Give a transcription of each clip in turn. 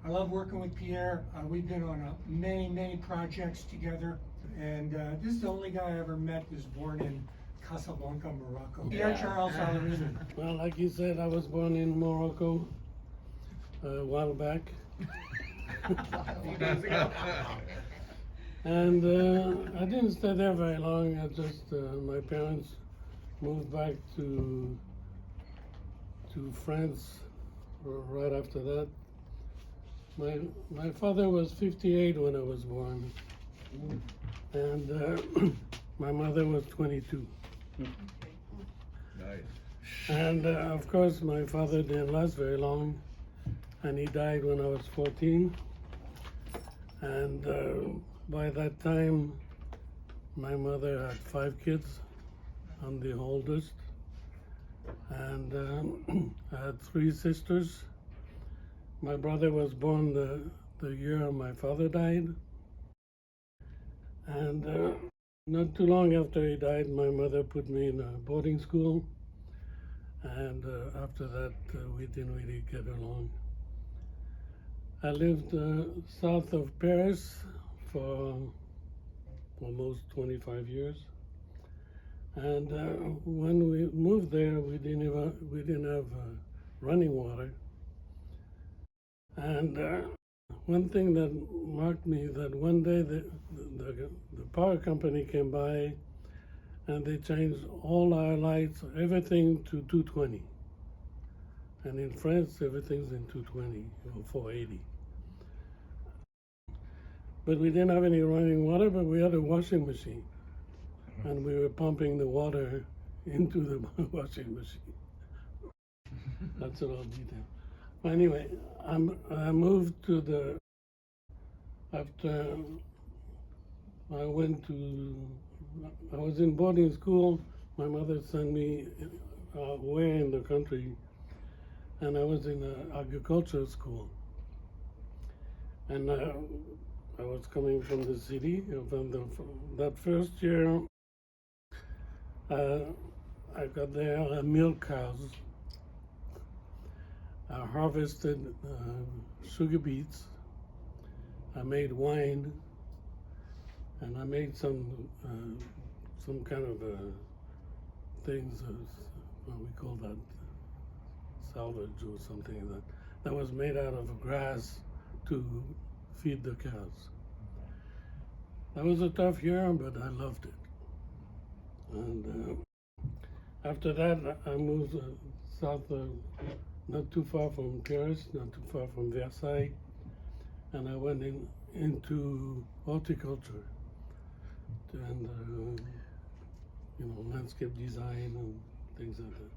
I love working with Pierre. We've been on many projects together, and this is the only guy I ever met who's born in Casablanca, Morocco. Pierre Charles-Alerini. Well, like you said, I was born in Morocco a while back. And I didn't stay there very long. My parents moved back to France right after that. My father was 58 when I was born, and my mother was 22. Nice. And of course, my father didn't last very long, and he died when I was 14. And by that time, my mother had 5 kids. I'm the oldest, and I had 3 sisters. My brother was born the year my father died, and not too long after he died, my mother put me in a boarding school, and after that, we didn't really get along. I lived south of Paris for almost 25 years, and when we moved there, we didn't have running water. And one thing that marked me, that one day the power company came by and they changed all our lights, everything to 220. And in France, everything's in 220 or 480. But we didn't have any running water, but we had a washing machine. And we were pumping the water into the washing machine. That's a little detail. Anyway, I moved after I was in boarding school. My mother sent me away in the country, and I was in an agricultural school. And I was coming from the city. That first year, I got there milk cows. I harvested sugar beets. I made wine, and I made some kind of things. What we call that, salvage or something like that. That was made out of grass to feed the cows. That was a tough year, but I loved it. And after that, I moved south. Not too far from Paris, not too far from Versailles, and I went into horticulture and landscape design and things like that.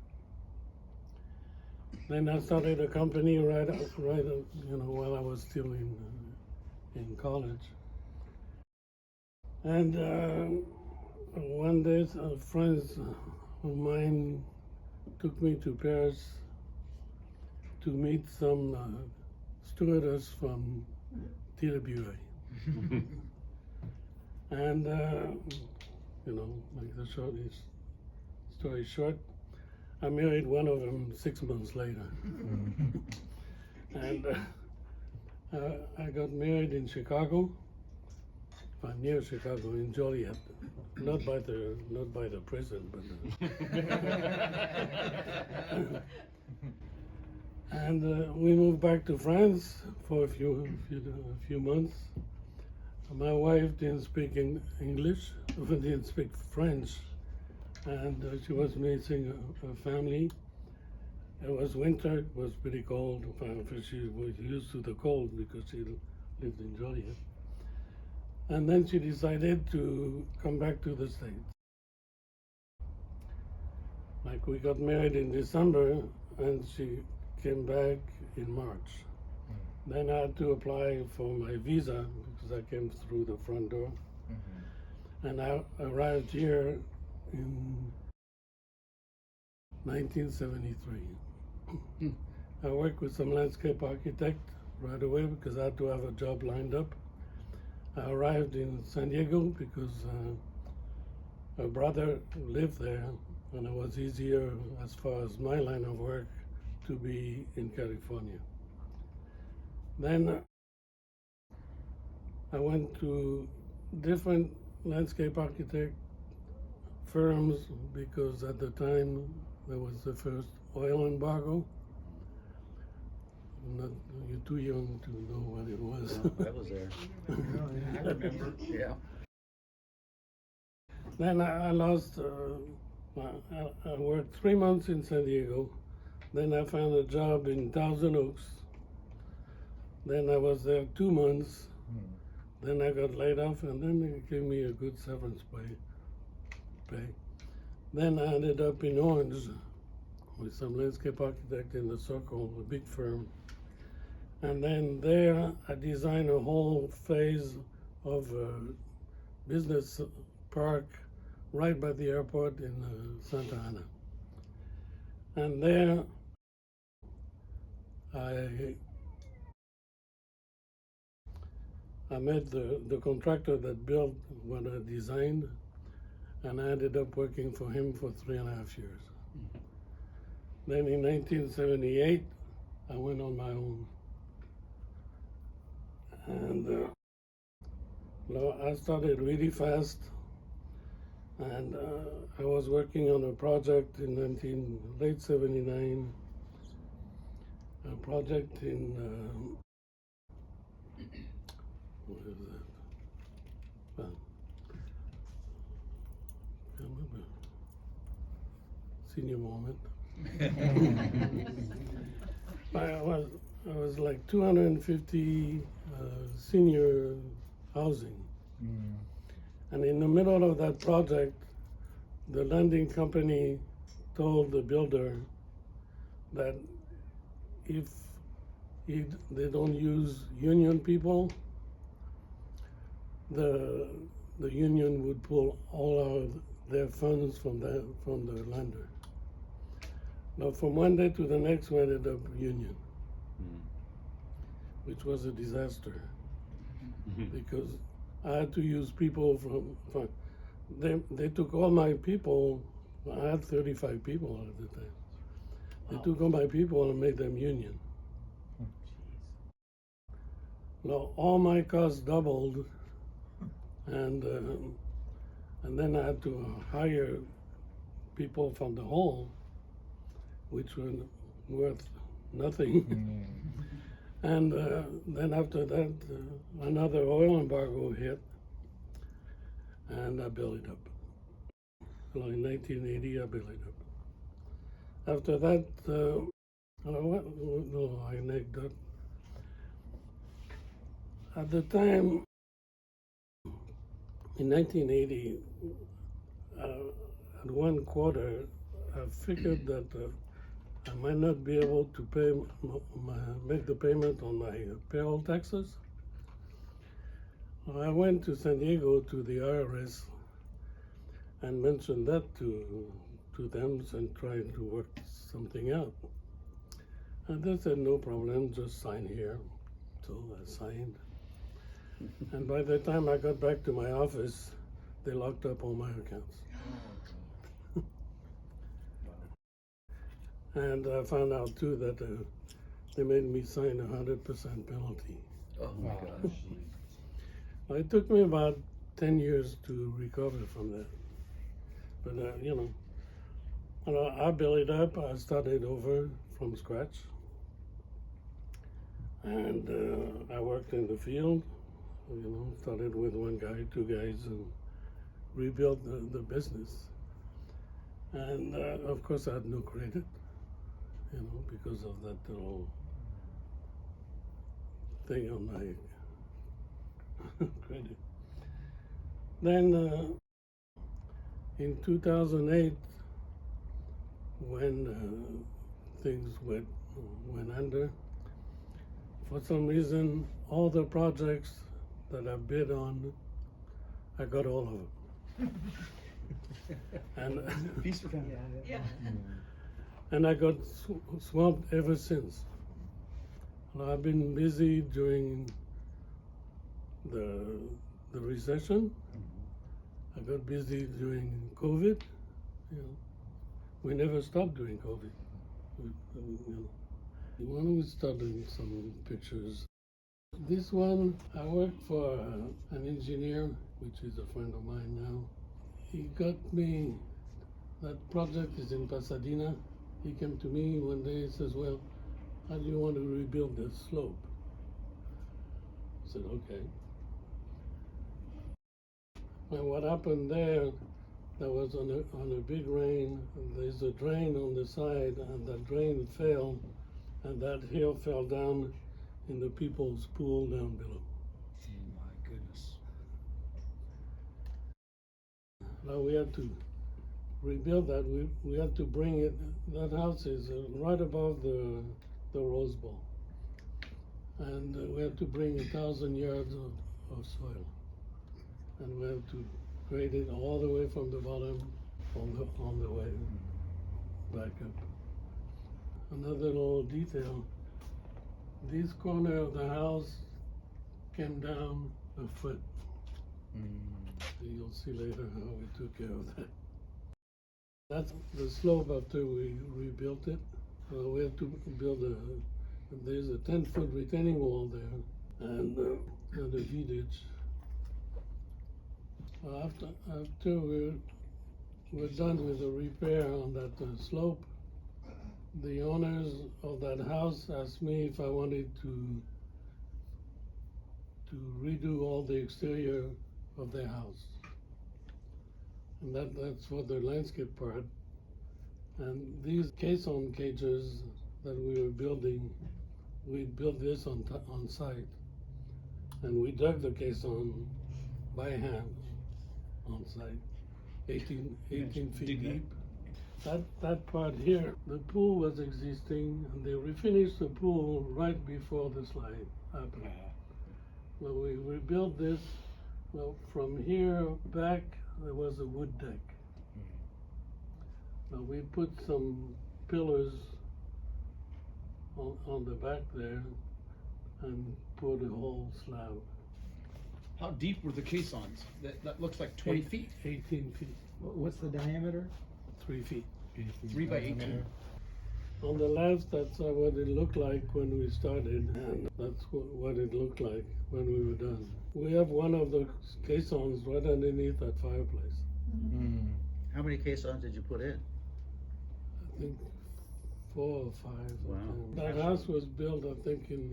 Then I started a company right while I was still in college. And one day, friends of mine took me to Paris to meet some stewardess from TWA. And, make the story short, I married one of them 6 months later. And I got married in Chicago, near Chicago, in Joliet. Not by the prison, but and we moved back to France for a few months. My wife didn't speak English, didn't speak French, and she was missing a family. It was winter, it was pretty cold. She was used to the cold because she lived in Joliet. And then she decided to come back to the States. Like, we got married in December, and she came back in March. Then I had to apply for my visa because I came through the front door. And I arrived here in 1973. I worked with some landscape architect right away because I had to have a job lined up. I arrived in San Diego because a brother lived there, and it was easier as far as my line of work to be in California. Then I went to different landscape architect firms because at the time there was the first oil embargo. You're too young to know what it was. No, I was there. I remember. Yeah. Then I lost, I worked 3 months in San Diego. Then I found a job in Thousand Oaks. Then I was there 2 months. Then I got laid off, and then they gave me a good severance pay. Then I ended up in Orange with some landscape architect in the Circle, a big firm. And then there I designed a whole phase of a business park right by the airport in Santa Ana. And there I met the contractor that built what I designed, and I ended up working for him for 3.5 years. Then in 1978, I went on my own. And I started really fast, and I was working on a project in late 79, a project in, what is that? Well, I remember. Senior moment. I was like 250 senior housing. And in the middle of that project, the lending company told the builder that if they don't use union people, the union would pull all of their funds from the lender. Now, from one day to the next, we ended up union, which was a disaster because I had to use people from they took all my people. I had 35 people at the time. They took all my people and made them union. Now, all my costs doubled, and then I had to hire people from the hall, which were worth nothing. And then after that, another oil embargo hit, and I built it up. So in 1980, I built it up. After that, I negged up. At the time, in 1980, at one quarter, I figured that I might not be able to make the payment on my payroll taxes. I went to San Diego to the IRS and mentioned that to them and tried to work something out. And they said, no problem, just sign here. So I signed. And by the time I got back to my office, they locked up all my accounts. And I found out too that they made me sign 100% penalty. Oh my gosh. It took me about 10 years to recover from that. But I built it up. I started over from scratch. And I worked in the field, started with one guy, 2 guys, and rebuilt the business. And of course I had no credit, because of that little thing on my credit. Then in 2008, when things went under, for some reason, all the projects that I bid on, I got all of them. And Peace for family. Yeah. and I got swamped ever since. I've been busy during the recession. I got busy during COVID. We never stopped during COVID. Why don't we start doing some pictures? This one, I work for an engineer, which is a friend of mine now. He got me, that project is in Pasadena. He came to me one day and says, well, how do you want to rebuild this slope? I said, okay. And what happened there was on a big rain, there's a drain on the side, and that drain fell, and that hill fell down in the people's pool down below. Oh my goodness. Now we had to rebuild that. We had to bring it. That house is right above the Rose Bowl, and we had to bring 1,000 yards of soil, and we had to grade it all the way from the bottom on the way back up. Another little detail: this corner of the house came down a foot. You'll see later how we took care of that. That's the slope after we rebuilt it. We had to build there's a 10-foot retaining wall there and a V-ditch. After we're done with the repair on that slope, the owners of that house asked me if I wanted to redo all the exterior of their house. And that's for the landscape part. And these caisson cages that we were building, we built this on site. And we dug the caisson by hand on site, 18 feet deep. That part here, the pool was existing, and they refinished the pool right before the slide happened. Well, we rebuilt this. Well, from here back, there was a wood deck. Now we put some pillars on the back there and put a whole slab. How deep were the caissons? That looks like 20 feet. 18 feet. What's the diameter? 3 feet. 3 by 18. On the left, that's what it looked like when we started, and that's what it looked like when we were done. We have one of the caissons right underneath that fireplace. How many caissons did you put in? I think 4 or 5. Wow. That house was built, I think, in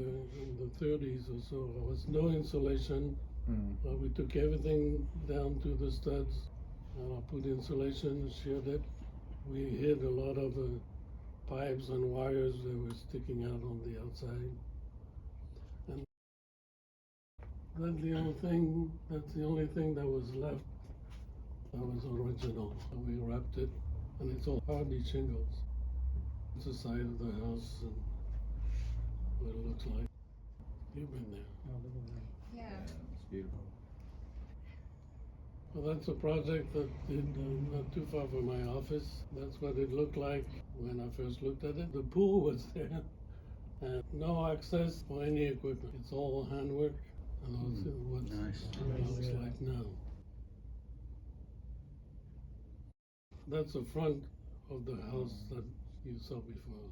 the 30s or so. There was no insulation. We took everything down to the studs. I put insulation, sheared it. We hid a lot of pipes and wires that were sticking out on the outside. And that's the only thing that was left that was original. So we wrapped it, and it's all hardy shingles. It's the side of the house and what it looks like. You've been there. Yeah. It's beautiful. Well, that's a project that did not too far from my office. That's what it looked like when I first looked at it. The pool was there, and no access for any equipment. It's all handwork, and that's what Nice. it looks like now. That's the front of the house that you saw before.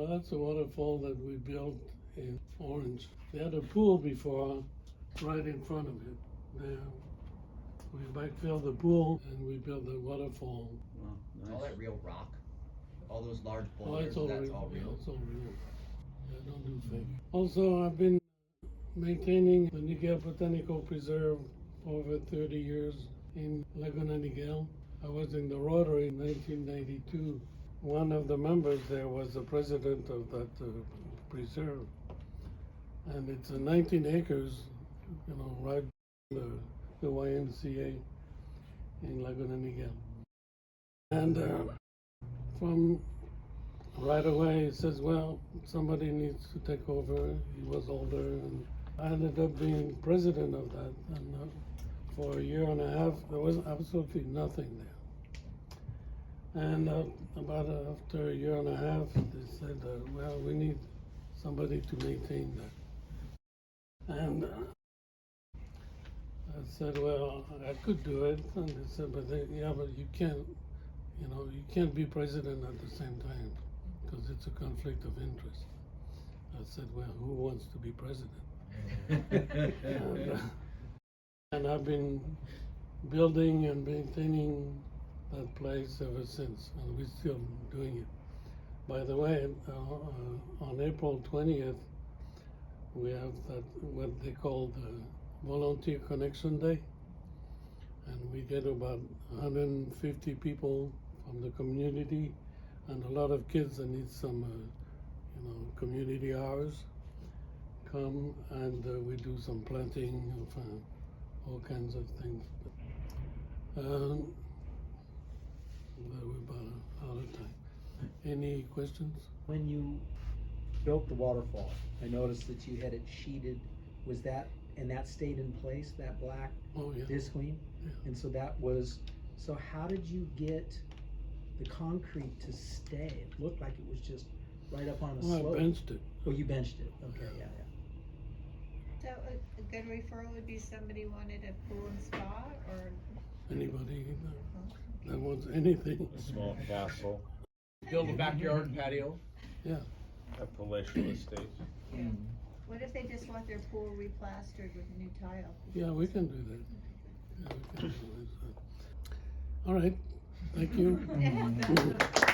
That's a waterfall that we built in Orange. They had a pool before, right in front of it. There. We backfilled the pool and we built the waterfall. Wow, Is all nice. that real rock? All those large Oh, boulders, it's all that's real. all Yeah, real? it's all real. Yeah, don't do fake. Also, I've been maintaining the Niguel Botanical Preserve for over 30 years in Laguna, Niguel. I was in the Rotary in 1992. One of the members there was the president of that preserve. And it's 19 acres, right in the YMCA in Laguna, Niguel. And from right away, it says, well, somebody needs to take over. He was older, and I ended up being president of that. And for a year and a half, there was absolutely nothing there. And after a year and a half, they said, well, we need somebody to maintain that. And I said, well, I could do it. And they said, but you can't be president at the same time because it's a conflict of interest. I said, well, who wants to be president? And I've been building and maintaining that place ever since, and we're still doing it. By the way, on April 20th, we have that, what they call the Volunteer Connection Day, and we get about 150 people from the community, and a lot of kids that need some, community hours come, and we do some planting of all kinds of things. We're about out of time. Any questions? When you built the waterfall, I noticed that you had it sheeted. Was that, and that stayed in place, that black Oh, yeah. visqueen? Yeah. And so that was, so how did you get the concrete to stay? It looked like it was just right up on the Well, slope. I benched it. Oh, you benched it, okay, yeah, yeah. So a good referral would be somebody wanted a pool and spa, or? Anybody that wants anything. A small castle, Build a backyard patio. Yeah. a palatial estate. Yeah. What if they just want their pool replastered with new tile? Yeah, we can do that. Yeah, we can do that. All right. Thank you.